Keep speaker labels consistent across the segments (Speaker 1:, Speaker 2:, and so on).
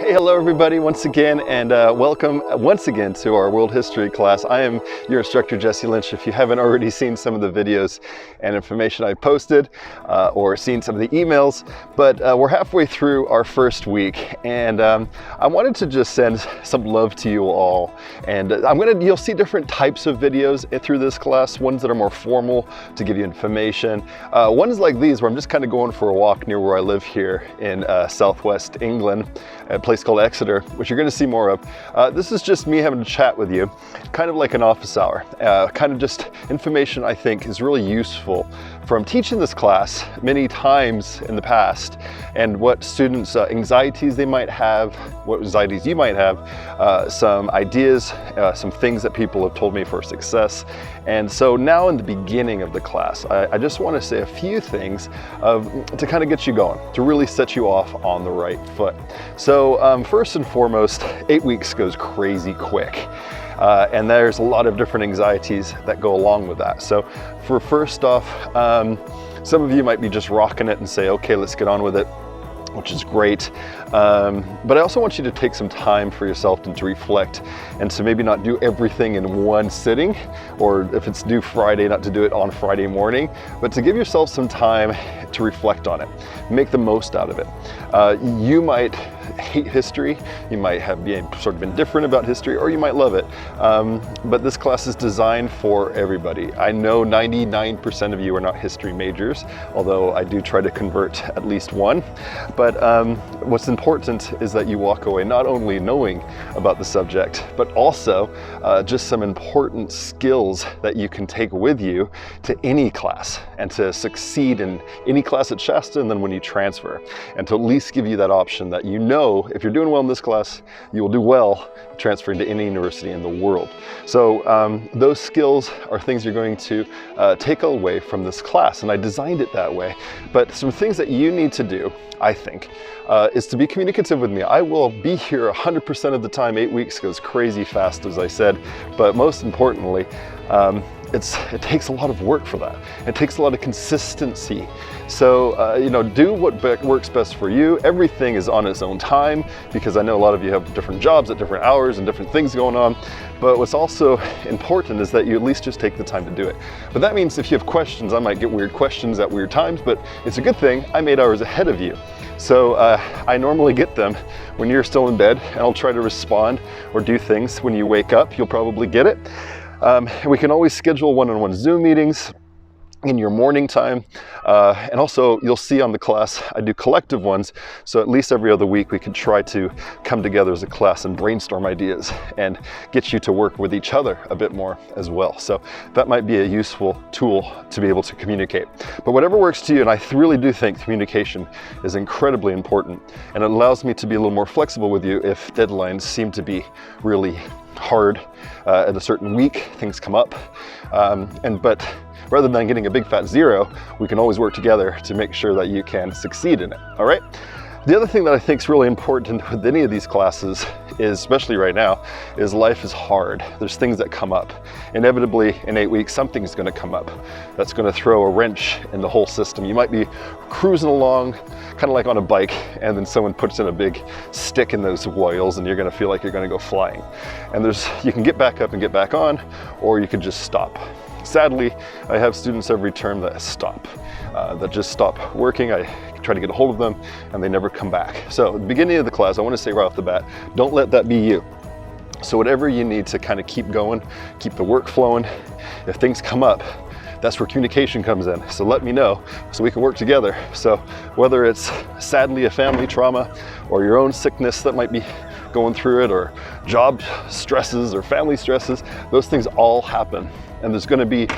Speaker 1: Hey, hello everybody once again, and welcome once again to our world history class. I am your instructor, Jesse Lynch. If you haven't already seen some of the videos and information I posted or seen some of the emails, but we're halfway through our first week, and I wanted to just send some love to you all. And you'll see different types of videos through this class, ones that are more formal to give you information. Ones like these where I'm just kind of going for a walk near where I live here in southwest England, a place called Exeter, which you're going to see more of. This is just me having a chat with you, kind of like an office hour, kind of just information I think is really useful from teaching this class many times in the past, and what students' anxieties they might have, what anxieties you might have, some ideas, some things that people have told me for success. And so now in the beginning of the class, I just want to say a few things to kind of get you going, to really set you off on the right foot. So first and foremost, 8 weeks goes crazy quick. And there's a lot of different anxieties that go along with that. So for first off, some of you might be just rocking it and say, okay, let's get on with it, which is great. But I also want you to take some time for yourself and to reflect, and to maybe not do everything in one sitting, or if it's due Friday, not to do it on Friday morning, but to give yourself some time to reflect on it, make the most out of it. You might hate history, you might have been sort of indifferent about history, or you might love it. But this class is designed for everybody. I know 99% of you are not history majors, although I do try to convert at least one. But what's important is that you walk away not only knowing about the subject, but also just some important skills that you can take with you to any class, and to succeed in any class at Shasta, and then when you transfer, and to at least give you that option that you know if you're doing well in this class, you will do well transferring to any university in the world. So those skills are things you're going to take away from this class, and I designed it that way. But some things that you need to do, I think, is to be communicative with me. I will be here 100% of the time. 8 weeks goes crazy fast, as I said, but most importantly, it takes a lot of work for that. It takes a lot of consistency. So, do what works best for you. Everything is on its own time, because I know a lot of you have different jobs at different hours and different things going on. But what's also important is that you at least just take the time to do it. But that means if you have questions, I might get weird questions at weird times, but it's a good thing I'm 8 hours ahead of you. So I normally get them when you're still in bed, and I'll try to respond or do things when you wake up. You'll probably get it. We can always schedule one-on-one Zoom meetings in your morning time. And also you'll see on the class, I do collective ones. So at least every other week we could try to come together as a class and brainstorm ideas and get you to work with each other a bit more as well. So that might be a useful tool to be able to communicate. But whatever works to you, and I really do think communication is incredibly important, and it allows me to be a little more flexible with you if deadlines seem to be really hard at a certain week, things come up. But rather than getting a big fat zero, we can always work together to make sure that you can succeed in it, all right? The other thing that I think is really important with any of these classes is, especially right now, is life is hard. There's things that come up. Inevitably, in 8 weeks, something's gonna come up that's gonna throw a wrench in the whole system. You might be cruising along, kind of like on a bike, and then someone puts in a big stick in those wheels, and you're gonna feel like you're gonna go flying. And you can get back up and get back on, or you could just stop. Sadly, I have students every term that stop, that just stop working. I try to get a hold of them, and they never come back. So at the beginning of the class, I want to say right off the bat, don't let that be you. So whatever you need to kind of keep going, keep the work flowing, if things come up, that's where communication comes in. So let me know so we can work together. So whether it's sadly a family trauma, or your own sickness that might be going through it, or job stresses or family stresses, those things all happen. And there's going to be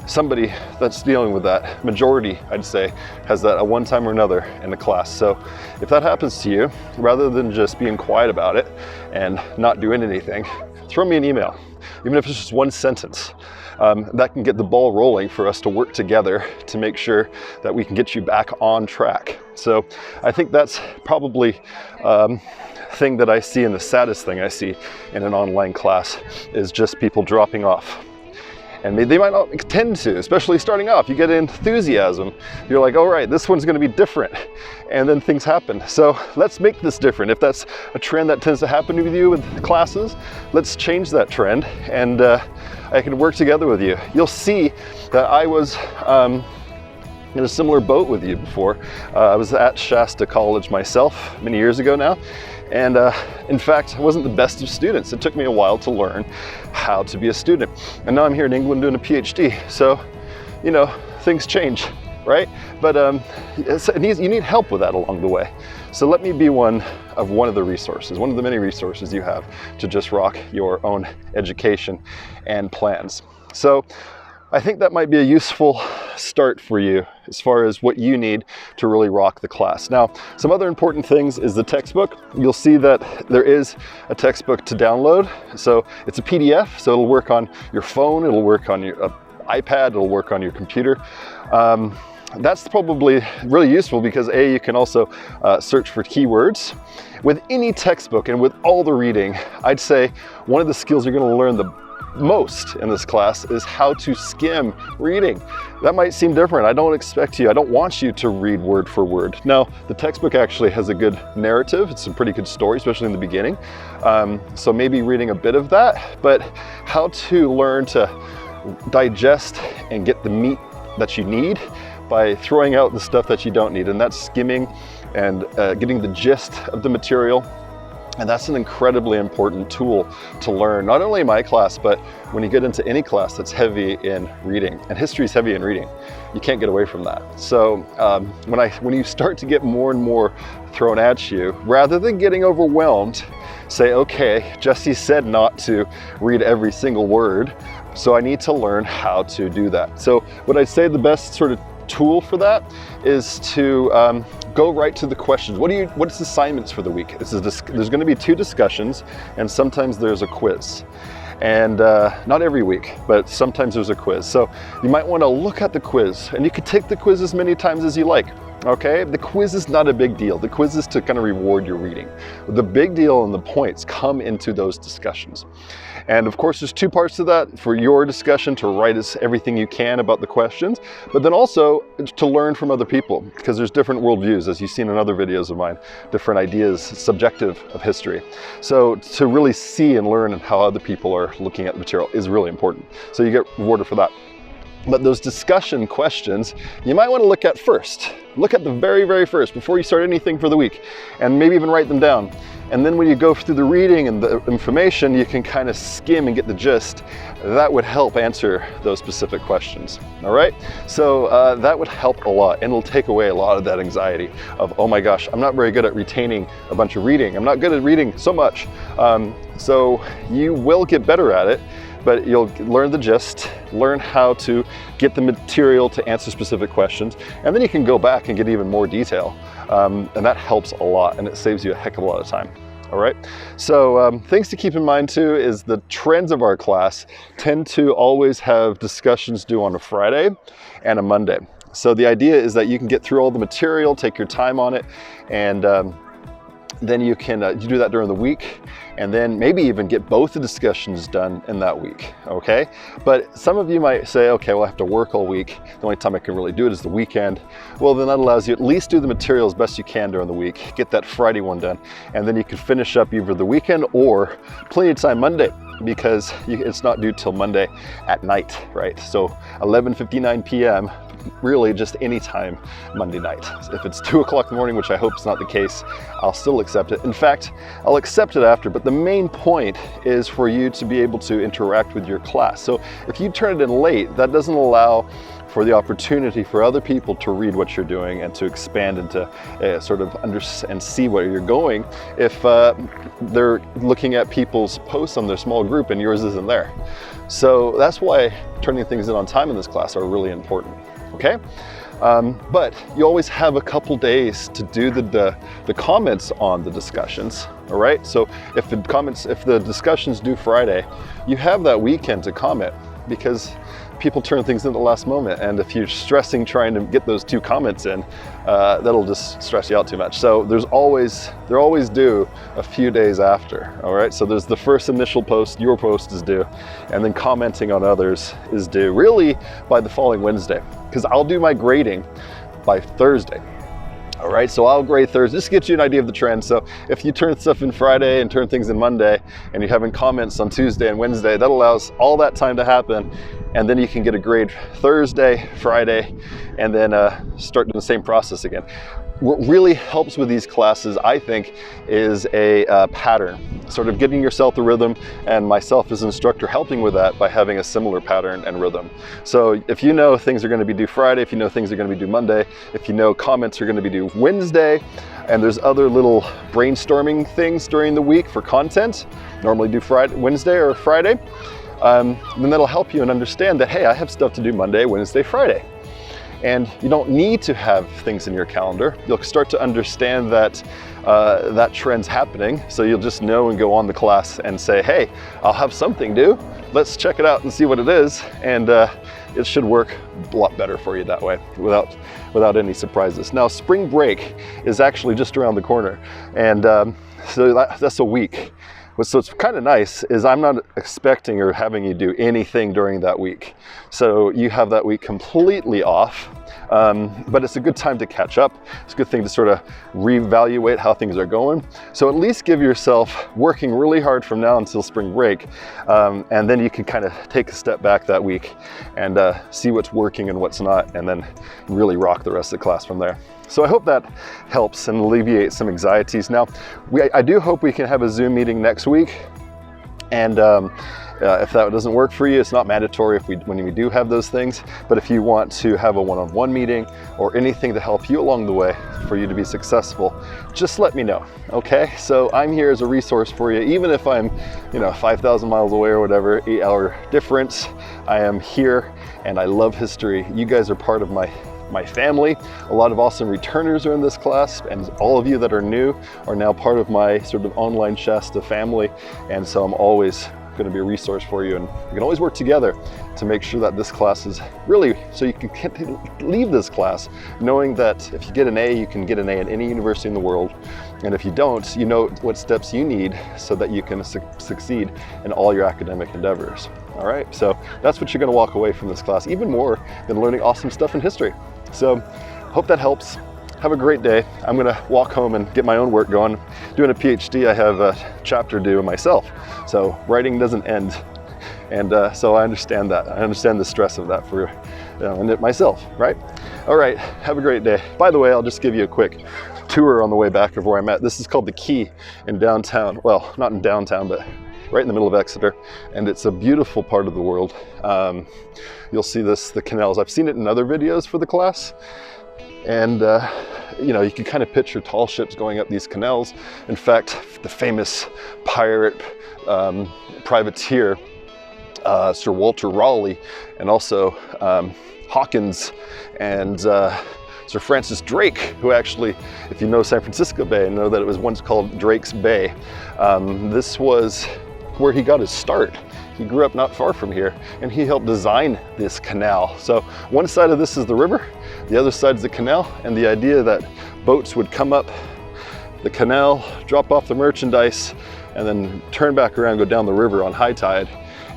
Speaker 1: somebody that's dealing with that. Majority, I'd say, has that at one time or another in the class. So if that happens to you, rather than just being quiet about it and not doing anything, throw me an email, even if it's just one sentence. That can get the ball rolling for us to work together to make sure that we can get you back on track. So I think that's probably thing that I see, and the saddest thing I see in an online class is just people dropping off. And they might not tend to, especially starting off. You get enthusiasm. You're like, all right, this one's going to be different. And then things happen. So let's make this different. If that's a trend that tends to happen with you with classes, let's change that trend. And I can work together with you. You'll see that I was in a similar boat with you before. I was at Shasta College myself many years ago now. And in fact, I wasn't the best of students. It took me a while to learn how to be a student. And now I'm here in England doing a PhD. So, you know, things change, right? But you need help with that along the way. So let me be one of the resources, one of the many resources you have to just rock your own education and plans. So I think that might be a useful start for you as far as what you need to really rock the class. Now, some other important things is the textbook. You'll see that there is a textbook to download. So it's a PDF, so it'll work on your phone, it'll work on your iPad, it'll work on your computer. That's probably really useful because you can also search for keywords. With any textbook and with all the reading, I'd say one of the skills you're going to learn the most in this class is how to skim reading. That might seem different. I don't want you to read word for word. Now, the textbook actually has a good narrative. It's a pretty good story, especially in the beginning. So maybe reading a bit of that, but how to learn to digest and get the meat that you need by throwing out the stuff that you don't need. And that's skimming and getting the gist of the material. And that's an incredibly important tool to learn, not only in my class, but when you get into any class that's heavy in reading. And history is heavy in reading. You can't get away from that. So when you start to get more and more thrown at you, rather than getting overwhelmed, say, okay, Jesse said not to read every single word, so I need to learn how to do that. So what I'd say the best sort of tool for that is to go right to the questions. What's assignments for the week? There's going to be 2 discussions, and sometimes there's a quiz. And not every week, but sometimes there's a quiz. So you might want to look at the quiz, and you could take the quiz as many times as you like. Okay, the quiz is not a big deal. The quiz is to kind of reward your reading. The big deal and the points come into those discussions. And of course, there's 2 parts to that: for your discussion to write everything you can about the questions, but then also to learn from other people, because there's different worldviews, as you've seen in other videos of mine, different ideas, subjective of history. So to really see and learn how other people are looking at the material is really important. So you get rewarded for that. But those discussion questions, you might want to look at first. Look at the very, very first before you start anything for the week, and maybe even write them down. And then when you go through the reading and the information, you can kind of skim and get the gist. That would help answer those specific questions. All right? So that would help a lot, and it'll take away a lot of that anxiety of, oh my gosh, I'm not very good at retaining a bunch of reading. I'm not good at reading so much. So you will get better at it, but you'll learn the gist, learn how to get the material to answer specific questions, and then you can go back and get even more detail. And that helps a lot, and it saves you a heck of a lot of time. All right, so things to keep in mind too is the trends of our class tend to always have discussions due on a Friday and a Monday. So the idea is that you can get through all the material, take your time on it, and then you can you do that during the week, and then maybe even get both the discussions done in that week, okay? But some of you might say, okay, well, I have to work all week. The only time I can really do it is the weekend. Well, then that allows you at least do the material as best you can during the week, get that Friday one done, and then you can finish up either the weekend or plenty of time Monday, because it's not due till Monday at night, right? So 11:59 p.m., really just any time Monday night. If it's 2 o'clock in the morning, which I hope is not the case, I'll still accept it. In fact, I'll accept it after, but the main point is for you to be able to interact with your class. So if you turn it in late, that doesn't allow for the opportunity for other people to read what you're doing and to expand and to sort of understand and see where you're going if they're looking at people's posts on their small group and yours isn't there. So that's why turning things in on time in this class are really important. Okay, but you always have a couple days to do the comments on the discussions. All right, so if the discussions due Friday, you have that weekend to comment, because people turn things in at the last moment. And if you're stressing trying to get those 2 comments in, that'll just stress you out too much. So they're always due a few days after, all right? So there's the first initial post, your post is due, and then commenting on others is due really by the following Wednesday, because I'll do my grading by Thursday. All right, so I'll grade Thursday. This gets you an idea of the trend. So if you turn stuff in Friday and turn things in Monday, and you're having comments on Tuesday and Wednesday, that allows all that time to happen. And then you can get a grade Thursday, Friday, and then start doing the same process again. What really helps with these classes, I think, is a pattern, sort of getting yourself the rhythm, and myself as an instructor helping with that by having a similar pattern and rhythm. So if you know things are going to be due Friday, if you know things are going to be due Monday, if you know comments are going to be due Wednesday, and there's other little brainstorming things during the week for content, normally due Wednesday or Friday, then that'll help you and understand that, hey, I have stuff to do Monday, Wednesday, Friday. And you don't need to have things in your calendar. You'll start to understand that that trend's happening. So you'll just know and go on the class and say, hey, I'll have something due. Let's check it out and see what it is. And it should work a lot better for you that way without any surprises. Now, spring break is actually just around the corner. And so that's a week. So it's kind of nice is I'm not expecting or having you do anything during that week. So you have that week completely off, but it's a good time to catch up. It's a good thing to sort of reevaluate how things are going. So at least give yourself working really hard from now until spring break. And then you can kind of take a step back that week and see what's working and what's not, and then really rock the rest of the class from there. So I hope that helps and alleviates some anxieties. Now, I do hope we can have a Zoom meeting next week. And if that doesn't work for you, it's not mandatory when we do have those things. But if you want to have a one-on-one meeting or anything to help you along the way for you to be successful, just let me know, okay? So I'm here as a resource for you, even if I'm 5,000 miles away or whatever, 8-hour difference. I am here and I love history. You guys are part of my family. A lot of awesome returners are in this class, and all of you that are new are now part of my sort of online Shasta family. And so I'm always going to be a resource for you, and we can always work together to make sure that this class is really, so you can leave this class knowing that if you get an A, you can get an A at any university in the world. And if you don't, you know what steps you need so that you can succeed in all your academic endeavors. All right, so that's what you're going to walk away from this class, even more than learning awesome stuff in history. So hope that helps. Have a great day. I'm going to walk home and get my own work going. Doing a PhD, I have a chapter due myself. So writing doesn't end. And so I understand that. I understand the stress of that for and it myself, right? All right, have a great day. By the way, I'll just give you a quick tour on the way back of where I'm at. This is called the Key in downtown. Well, not in downtown, but right in the middle of Exeter. And it's a beautiful part of the world. You'll see the canals. I've seen it in other videos for the class. And you can kind of picture tall ships going up these canals. In fact, the famous pirate privateer, Sir Walter Raleigh, and also Hawkins and Sir Francis Drake, who actually, if you know San Francisco Bay, know that it was once called Drake's Bay. This was where he got his start. He grew up not far from here, and he helped design this canal. So one side of this is the river, the other side is the canal, and the idea that boats would come up the canal, drop off the merchandise, and then turn back around, go down the river on high tide,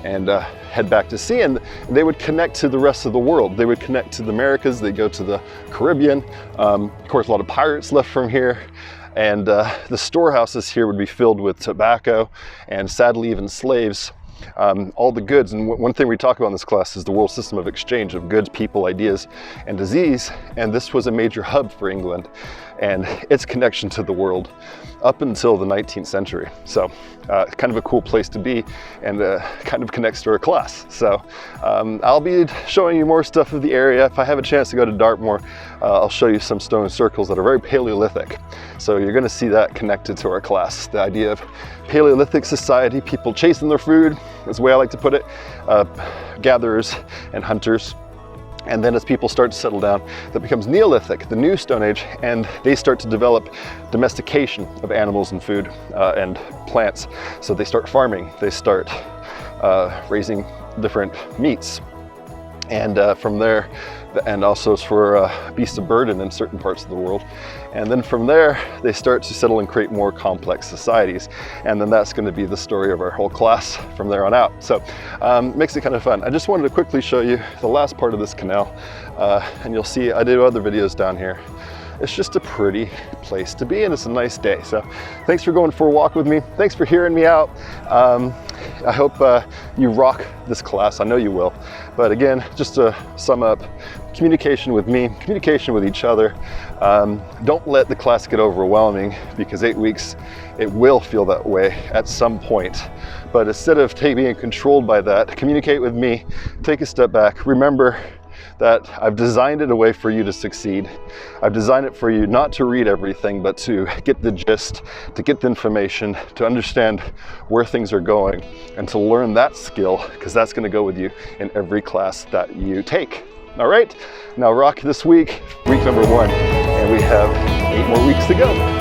Speaker 1: and head back to sea, and they would connect to the rest of the world. They would connect to the Americas, they'd go to the Caribbean. Of course, a lot of pirates left from here. And the storehouses here would be filled with tobacco and sadly even slaves. All the goods, and one thing we talk about in this class is the world system of exchange of goods, people, ideas, and disease. And this was a major hub for England and its connection to the world up until the 19th century. So kind of a cool place to be, and kind of connects to our class. So I'll be showing you more stuff of the area. If I have a chance to go to Dartmoor, I'll show you some stone circles that are very Paleolithic. So you're going to see that connected to our class. The idea of Paleolithic society, people chasing their food, is the way I like to put it, gatherers and hunters. And then as people start to settle down, that becomes Neolithic, the new Stone Age, and they start to develop domestication of animals and food and plants. So they start farming, they start raising different meats. And from there, and also for beasts of burden in certain parts of the world. And then from there, they start to settle and create more complex societies. And then that's going to be the story of our whole class from there on out. So makes it kind of fun. I just wanted to quickly show you the last part of this canal. And you'll see I did other videos down here. It's just a pretty place to be, and it's a nice day. So thanks for going for a walk with me. Thanks for hearing me out. I hope you rock this class. I know you will. But again, just to sum up, communication with me, communication with each other. Don't let the class get overwhelming, because 8 weeks, it will feel that way at some point. But instead of being controlled by that, communicate with me, take a step back. Remember that I've designed it a way for you to succeed. I've designed it for you not to read everything, but to get the gist, to get the information, to understand where things are going, and to learn that skill, because that's going to go with you in every class that you take. All right, now rock this week, week number 1, and we have 8 more weeks to go.